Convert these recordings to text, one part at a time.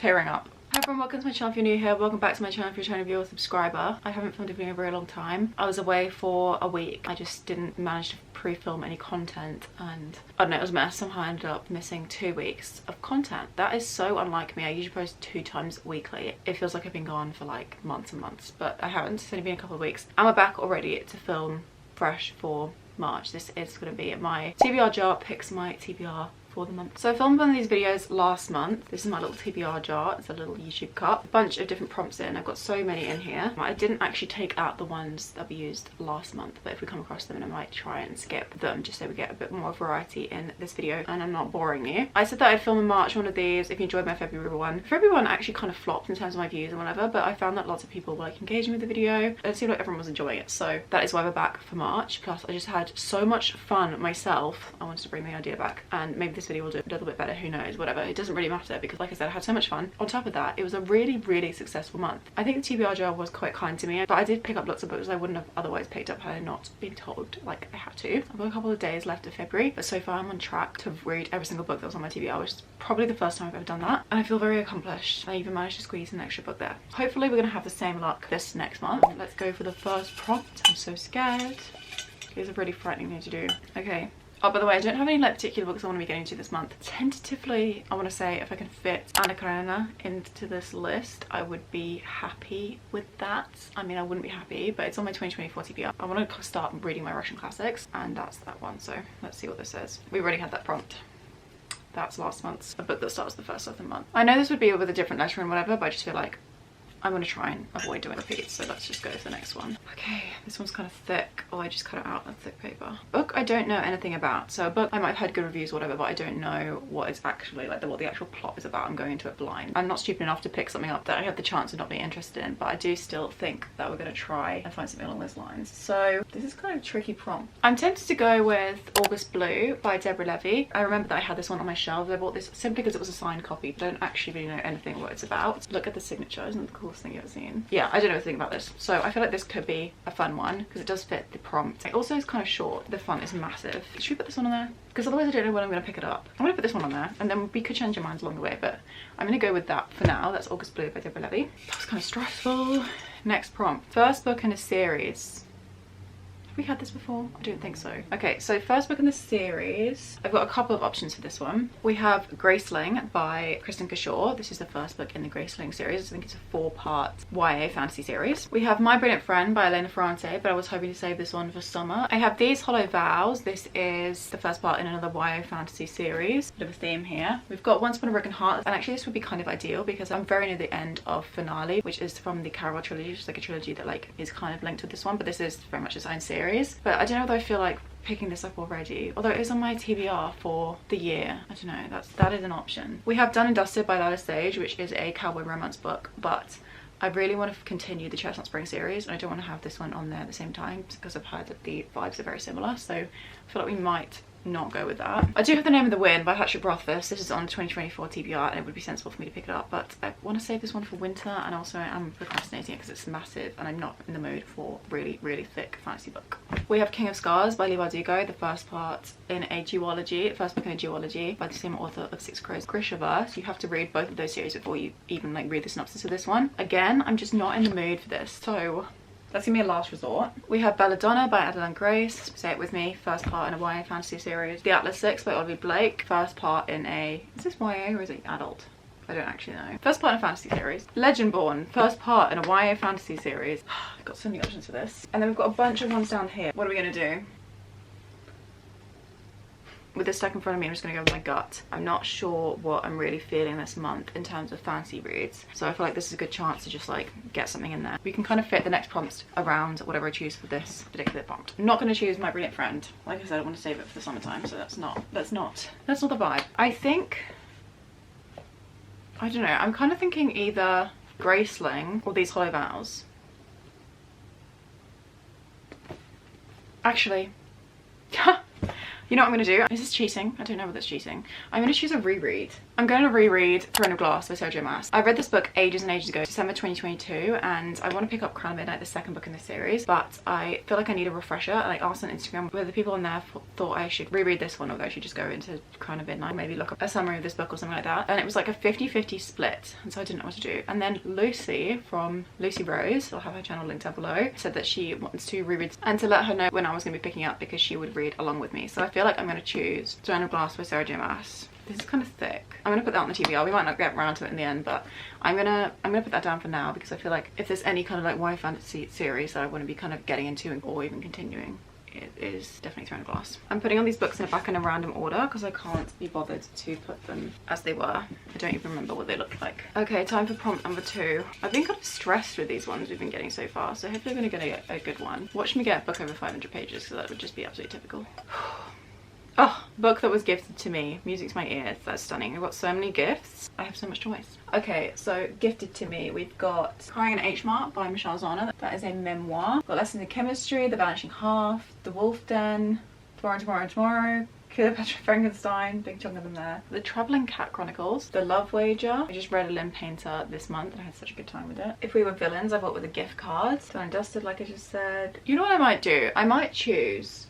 tearing up. Hi everyone, welcome to my channel if you're new here. Welcome back to my channel if you're a returning viewer or subscriber. I haven't filmed a video in a very long time. I was away for a week. I just didn't manage to pre-film any content and I don't know, it was a mess. Somehow I ended up missing 2 weeks of content. That is so unlike me. I usually post 2 times weekly. It feels like I've been gone for like months and months, but I haven't. It's only been a couple of weeks. And we're back already to film fresh for March. This is going to be my TBR jar, picks my TBR for the month. So I filmed one of these videos last month. This is my little TBR jar. It's a little YouTube cup. A bunch of different prompts in. I've got so many in here. I didn't actually take out the ones that we used last month, but if we come across them, I might try and skip them just so we get a bit more variety in this video and I'm not boring you. I said that I'd film in March one of these if you enjoyed my February one. February one actually kind of flopped in terms of my views and whatever, but I found that lots of people were like engaging with the video. It seemed like everyone was enjoying it, so that is why we're back for March. Plus I just had so much fun myself. I wanted to bring the idea back, and maybe this video will do a little bit better, who knows, whatever. It doesn't really matter because like I said, I had so much fun. On top of that, it was a really successful month. I think the TBR jar was quite kind to me, but I did pick up lots of books I wouldn't have otherwise picked up had I not been told like I had to. I've got a couple of days left of February, but so far I'm on track to read every single book that was on my TBR, which is probably the first time I've ever done that, and I feel very accomplished. I even managed to squeeze an extra book there. Hopefully we're gonna have the same luck this next month. Let's go for the first prompt. I'm so scared. It's a really frightening thing to do. Okay. Oh, by the way, I don't have any like particular books I want to be getting to this month. Tentatively, I want to say if I can fit Karenina into this list, I would be happy with that. I mean, I wouldn't be happy, but it's on my 2024 TBR. I want to start reading my Russian classics, and that's that one. So let's see what this says. We already had that prompt. That's last month's, a book that starts the first of the month. I know this would be with a different letter and whatever, but I just feel like I'm going to try and avoid doing repeats, so let's just go to the next one. Okay, this one's kind of thick. Oh, I just cut it out of thick paper. Book I don't know anything about. So a book I might have heard good reviews or whatever, but I don't know what it's actually like, what the actual plot is about. I'm going into it blind. I'm not stupid enough to pick something up that I have the chance of not being interested in, but I do still think that we're going to try and find something along those lines. So this is kind of a tricky prompt. I'm tempted to go with August Blue by Deborah Levy. I remember that I had this one on my shelf. I bought this simply because it was a signed copy, but I don't actually really know anything what it's about. Look at the signature, isn't it the coolest thing you've ever seen? Yeah, I don't know anything about this, so I feel like this could be a fun one because it does fit the prompt. It also is kind of short. The font is massive. Should we put this one on there? Because otherwise I don't know when I'm going to pick it up. I'm going to put this one on there, and then we could change our minds along the way, but I'm going to go with that for now. That's August Blue by Deborah Levy. That was kind of stressful. Next prompt. First book in a series. Have we had this before? I don't think so. Okay, so first book in the series. I've got a couple of options for this one. We have Graceling by Krista. This is the first book in the Graceling series. I think it's a 4-part YA fantasy series. We have My Brilliant Friend by Elena Ferrante, but I was hoping to save this one for summer. I have These Hollow Vows. This is the first part in another YA fantasy series. Bit of a theme here. We've got Once Upon a Broken Heart, and actually this would be kind of ideal because I'm very near the end of Finale, which is from the Caraval trilogy, which is like a trilogy that like is kind of linked with this one, but this is very much its own series. But I don't know whether I feel like picking this up already, although it is on my TBR for the year. I don't know, that is an option. We have Done and Dusted by Lila Sage, which is a cowboy romance book, but I really want to continue the Chestnut Spring series, and I don't want to have this one on there at the same time because I've heard that the vibes are very similar, so I feel like we might not go with that. I do have The Name of the Wind by Hatchet Rothfuss. This is on 2024 TBR, and it would be sensible for me to pick it up, but I want to save this one for winter, and also I'm procrastinating it because it's massive and I'm not in the mood for really thick fantasy book. We have King of Scars by Leigh Bardugo, the first part in a duology, first book in a duology by the same author of Six Crows Grishaverse. You have to read both of those series before you even like read the synopsis of this one. Again, I'm just not in the mood for this, so that's gonna be a last resort. We have Belladonna by Adeline Grace. Say it with me. First part in a YA fantasy series. The Atlas Six by Olivia Blake. First part in a... Is this YA or is it adult? I don't actually know. First part in a fantasy series. Legendborn. First part in a YA fantasy series. I've got so many options for this. And then we've got a bunch of ones down here. What are we gonna do? With this stack in front of me, I'm just going to go with my gut. I'm not sure what I'm really feeling this month in terms of fancy reads, so I feel like this is a good chance to just like get something in there. We can kind of fit the next prompts around whatever I choose for this particular prompt. I'm not going to choose My Brilliant Friend. Like I said, I want to save it for the summertime, so that's not the vibe. I think, I don't know, I'm kind of thinking either Graceling or These Hollow Vows. Actually, You know what I'm gonna do? Is this cheating? I don't know whether it's cheating. I'm gonna choose a reread. I'm going to reread Throne of Glass by Sarah Maas. I read this book ages and ages ago, December 2022, and I want to pick up Crown of Midnight, the second book in this series, but I feel like I need a refresher. I asked on Instagram whether people on there thought I should reread this one or whether I should just go into Crown of Midnight, maybe look up a summary of this book or something like that. And it was like a 50-50 split, and so I didn't know what to do. And then Lucy from Lucy Rose, I'll have her channel linked down below, said that she wants to reread and to let her know when I was going to be picking up because she would read along with me. So I feel like I'm going to choose Throne of Glass by Sarah Maas. This is kind of thick. I'm gonna put that on the TBR. We might not get around to it in the end, but I'm gonna put that down for now because I feel like if there's any kind of like YA fantasy series that I want to be kind of getting into or even continuing, it is definitely Throne of Glass. I'm putting all these books back in a random order because I can't be bothered to put them as they were. I don't even remember what they looked like. Okay, time for prompt number 2. I've been kind of stressed with these ones we've been getting so far, so hopefully we're gonna get a good one. Watch me get a book over 500 pages, so that would just be absolutely typical. Oh, book that was gifted to me. Music to my ears. That's stunning. I've got so many gifts. I have so much choice. Okay, so gifted to me, we've got Crying in H Mark by Michelle Zana. That is a memoir. We've got Lessons in Chemistry, The Vanishing Half, The Wolf Den, Tomorrow, Tomorrow, Tomorrow, Cleopatra Frankenstein, big chunk of them there. The Travelling Cat Chronicles, The Love Wager. I just read A Lynn Painter this month and I had such a good time with it. If We Were Villains, I bought with a gift card. Done and Dusted, like I just said. You know what I might do? I might choose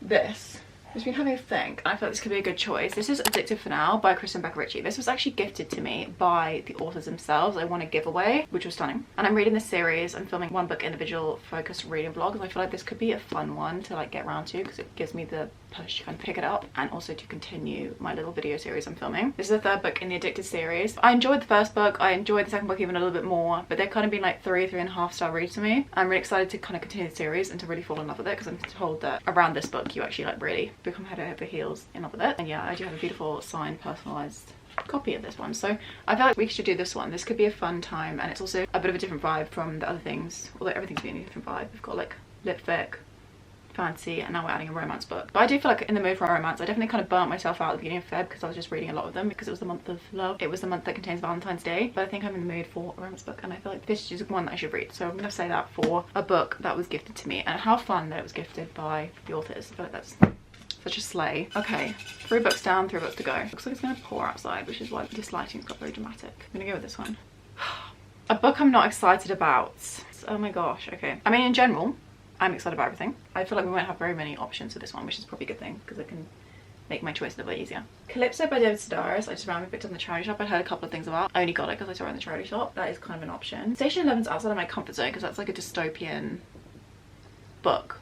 this. I've just been having a think, and I feel like this could be a good choice. This is Addicted for Now by Krista and Becca Ritchie. This was actually gifted to me by the authors themselves. I won a giveaway, which was stunning. And I'm reading this series. I'm filming one book individual focused reading vlogs, and I feel like this could be a fun one to like get around to because it gives me the push to kind of pick it up and also to continue my little video series I'm filming. This is the third book in the Addicted series. I enjoyed the first book. I enjoyed the second book even a little bit more, but they've kind of been like 3.5 star reads to me. I'm really excited to kind of continue the series and to really fall in love with it because I'm told that around this book you actually like really become head over heels in love with it. And yeah, I do have a beautiful signed personalized copy of this one, so I feel like we should do this one. This could be a fun time, and it's also a bit of a different vibe from the other things, although everything's been a different vibe. We've got like lit fic, fantasy, and now we're adding a romance book. But I do feel like in the mood for a romance. I definitely kind of burnt myself out at the beginning of Feb because I was just reading a lot of them because it was the month of love. It was the month that contains Valentine's Day, but I think I'm in the mood for a romance book and I feel like this is one that I should read. So I'm gonna say that for a book that was gifted to me, and how fun that it was gifted by the authors. I feel like that's such a slay. Okay, 3 books down, 3 books to go. Looks like it's gonna pour outside, which is why this lighting's got very dramatic. I'm gonna go with this one. A book I'm not excited about. Oh my gosh, okay. I mean, in general, I'm excited about everything. I feel like we won't have very many options for this one, which is probably a good thing because I can make my choice a little bit easier. Calypso by David Sedaris. I just randomly picked up in the charity shop. I heard a couple of things about. I only got it because I saw it in the charity shop. That is kind of an option. Station 11's outside of my comfort zone because that's like a dystopian book.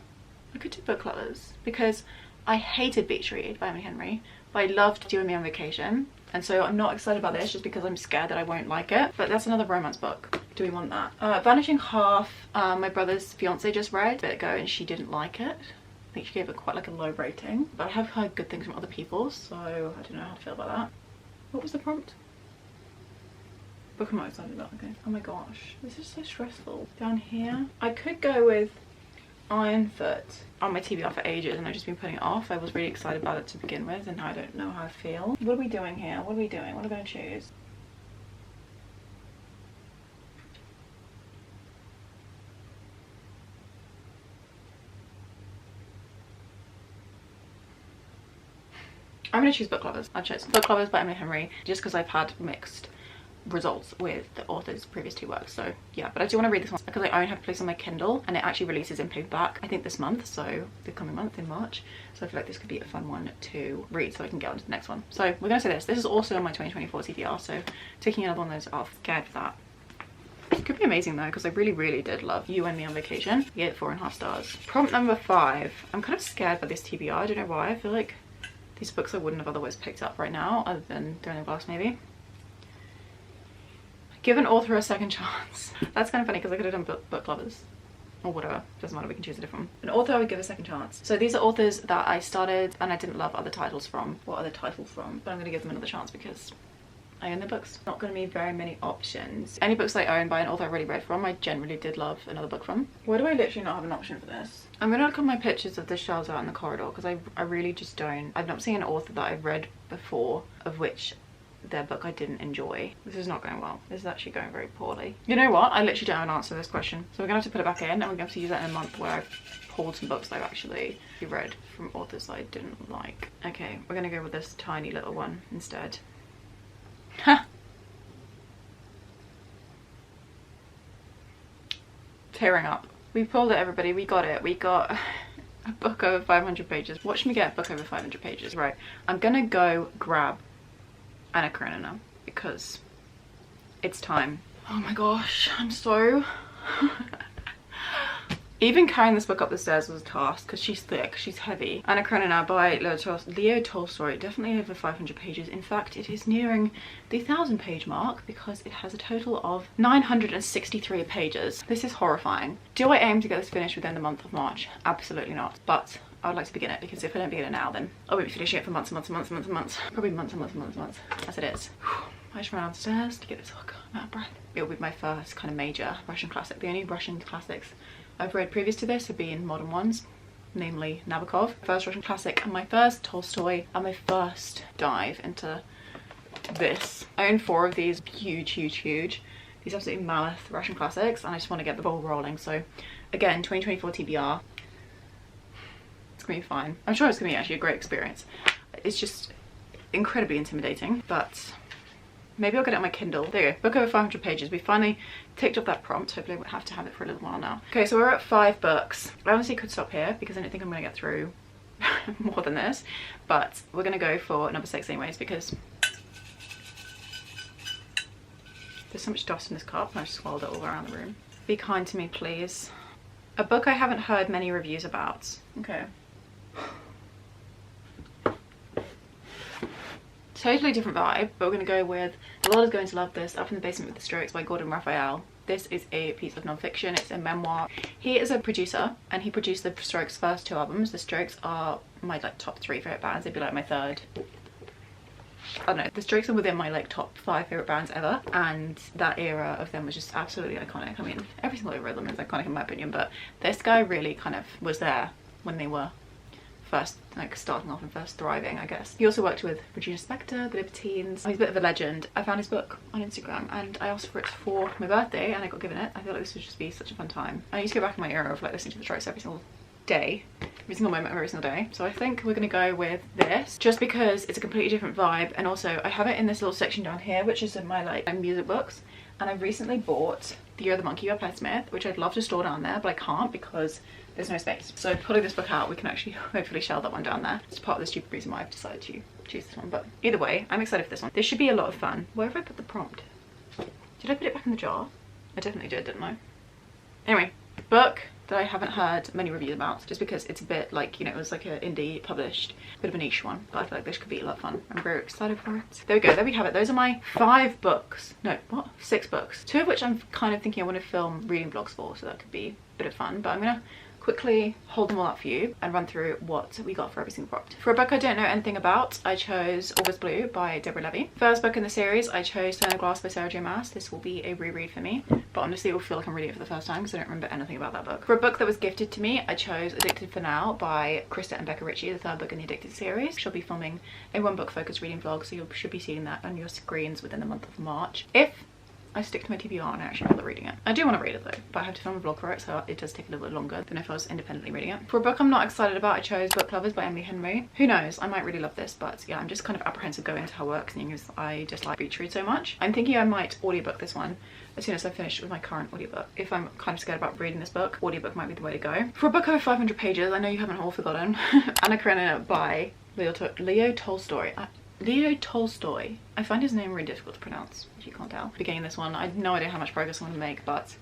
I could do book lovers because I hated Beach Read by Emily Henry, but I loved You and Me on Vacation. And so I'm not excited about this just because I'm scared that I won't like it. But that's another romance book. Do we want that? Vanishing Half, my brother's fiance just read a bit ago and she didn't like it. I think she gave it quite like a low rating. But I have heard good things from other people, so I don't know how to feel about that. What was the prompt? Book I'm not excited about, okay. Oh my gosh, this is so stressful. Down here, I could go with Ironfoot on my TBR for ages and I've just been putting it off. I was really excited about it to begin with and I don't know how I feel. What are we doing here? What are we doing? What am I going to choose? I'm going to choose Book Lovers. I've chosen Book Lovers by Emily Henry just because I've had mixed results with the author's previous 2 works, so yeah. But I do want to read this one because I only have a place on my Kindle and it actually releases in paperback I think this month, so the coming month in March, so I feel like this could be a fun one to read so I can get on to the next one. So we're gonna say this is also on my 2024 TBR, so taking another one of those off. Scared for that. It could be amazing though because I really did love You and Me on Vacation. I gave it 4.5 stars. Prompt number 5. I'm kind of scared by this TBR. I don't know why. I feel like these books I wouldn't have otherwise picked up right now other than Throne of Glass maybe. Give an author a second chance. That's kind of funny because I could have done book lovers or whatever, doesn't matter, we can choose a different one. An author I would give a second chance. So these are authors that I started and I didn't love other titles from or other titles from, but I'm gonna give them another chance because I own their books. Not gonna be very many options. Any books I own by an author I already read from, I generally did love another book from. Why do I literally not have an option for this? I'm gonna look at my pictures of the shelves out in the corridor because I really just don't. I've not seen an author that I've read before of which their book I didn't enjoy. This is not going well. This is actually going very poorly. You know what? I literally don't have an answer to this question. So we're gonna have to put it back in, and we're gonna have to use that in a month where I've pulled some books that I've actually read from authors that I didn't like. Okay, we're gonna go with this tiny little one instead. Ha! Tearing up. We pulled it, everybody. We got it. We got a book over 500 pages. Watch me get a book over 500 pages. Right, I'm gonna go grab Anna Karenina because it's time. Oh my gosh, I'm so even carrying this book up the stairs was a task because she's thick, she's heavy. Anna Karenina by Leo Tolstoy, definitely over 500 pages. In fact, it is nearing the 1,000 page mark because it has a total of 963 pages. This is horrifying. Do I aim to get this finished within the month of March? Absolutely not. But I would like to begin it, because if I don't begin it now, then I won't be finishing it for months and months and months and months and months. Probably months and months and months and months, as it is. I just ran downstairs to get this book. I'm out of breath. It'll be my first kind of major Russian classic. The only Russian classics I've read previous to this have been modern ones, namely Nabokov. First Russian classic, and my first Tolstoy, and my first dive into this. I own 4 of these huge, huge, huge. These absolutely mammoth Russian classics, and I just want to get the ball rolling. So again, 2024 TBR. It's gonna be fine. I'm sure it's gonna be actually a great experience. It's just incredibly intimidating, but maybe I'll get it on my Kindle. There you go, book over 500 pages. We finally ticked off that prompt. Hopefully I won't have to have it for a little while now. Okay, so we're at 5 books. I honestly could stop here because I don't think I'm gonna get through more than this, but we're gonna go for number 6 anyways, because there's so much dust in this cup and I just swirled it all around the room. Be kind to me, please. A book I haven't heard many reviews about. Okay. Totally different vibe, but we're going to go with The World is Going to Love This, Up in the Basement with the Strokes by Raphael. This is a piece of non-fiction. It's a memoir. He is a producer, and he produced the Strokes' first 2 albums. The Strokes are my top 3 favourite bands. They'd be like my 3rd. I don't know, the Strokes are within my top 5 favourite bands ever, and that era of them was just absolutely iconic. I mean, every single era of them is iconic in my opinion, but this guy really kind of was there when they were first starting off and first thriving, I guess. He also worked with Regina Spektor, The Libertines. He's a bit of a legend. I found his book on Instagram and I asked for it for my birthday and I got given it. I feel like this would just be such a fun time. I used to go back in my era of listening to the Strokes every single day, every single moment of every single day. So I think we're gonna go with this just because it's a completely different vibe, and also I have it in this little section down here which is in my music books, and I recently bought The Year of the Monkey by Pat Smith, which I'd love to store down there but I can't because there's no space. So pulling this book out, we can actually hopefully shelve that one down there. It's part of the stupid reason why I've decided to choose this one, but either way, I'm excited for this one. This should be a lot of fun. Where have I put the prompt? Did I put it back in the jar? I definitely did, didn't I? Anyway, book that I haven't heard many reviews about, just because it's a bit it was like an indie published, bit of a niche one, but I feel like this could be a lot of fun. I'm very excited for it. There we go, there we have it. Those are my 5 books. No, what? 6 books. 2 of which I'm kind of thinking I want to film reading vlogs for, so that could be a bit of fun, but I'm gonna quickly hold them all up for you and run through what we got for every single prompt. For a book I don't know anything about, I chose August Blue by Deborah Levy. First book in the series, I chose Turn of Glass by Sarah Maas. This will be a reread for me, but honestly it will feel like I'm reading it for the first time because I don't remember anything about that book. For a book that was gifted to me, I chose Addicted for Now by Krista and Becca Ritchie, the 3rd book in the Addicted series. She'll be filming a 1 book focused reading vlog, so you should be seeing that on your screens within the month of March, if I stick to my TBR and I actually bother reading it. I do want to read it though, but I have to film a vlog for it, so it does take a little bit longer than if I was independently reading it. For a book I'm not excited about, I chose Book Lovers by Emily Henry. Who knows, I might really love this, but yeah, I'm just kind of apprehensive going into her work, seeing as I dislike reach read so much. I'm thinking I might audiobook this one as soon as I finish with my current audiobook. If I'm kind of scared about reading this book, audiobook might be the way to go. For a book over 500 pages, I know you haven't all forgotten, Anna Karenina by Leo Tolstoy. Leo Tolstoy. I find his name really difficult to pronounce, if you can't tell. Beginning this one, I have no idea how much progress I'm going to make, but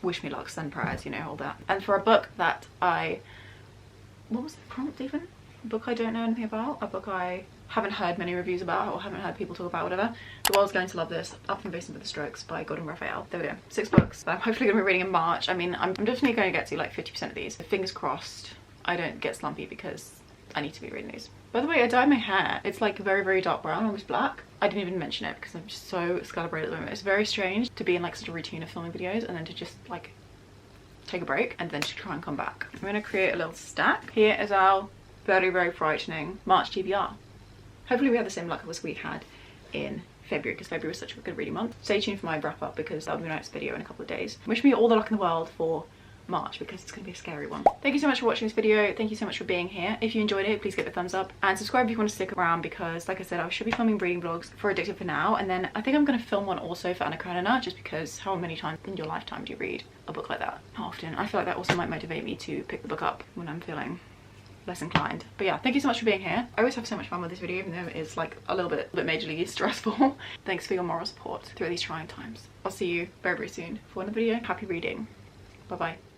wish me luck, send prayers, you know, all that. And for a book that what was the prompt even? A book I don't know anything about, a book I haven't heard many reviews about or haven't heard people talk about, whatever. The World's Going to Love This, Up in the Basement with the Strokes by Raphael. There we go, 6 books that I'm hopefully going to be reading in March. I mean, I'm definitely going to get to 50% of these. Fingers crossed I don't get slumpy because I need to be reading these. By the way, I dyed my hair. It's very, very dark brown, almost black. I didn't even mention it because I'm just so scalabrated at the moment. It's very strange to be in such a routine of filming videos and then to just take a break and then to try and come back. I'm gonna create a little stack. Here is our very, very frightening March TBR. hopefully we have the same luck as we had in February, because February was such a good reading month. Stay tuned for my wrap up, because that'll be my next video in a couple of days. Wish me all the luck in the world for March, because it's going to be a scary one. Thank you so much for watching this video. Thank you so much for being here. If you enjoyed it, please give it a thumbs up and subscribe if you want to stick around, because like I said, I should be filming reading vlogs for Addicted for now, and then I think I'm going to film one also for Karenina, just because how many times in your lifetime do you read a book like that? How often? I feel like that also might motivate me to pick the book up when I'm feeling less inclined. But yeah, thank you so much for being here. I always have so much fun with this video, even though it is like a little bit majorly stressful. Thanks for your moral support through these trying times. I'll see you very, very soon for another video. Happy reading. Bye bye.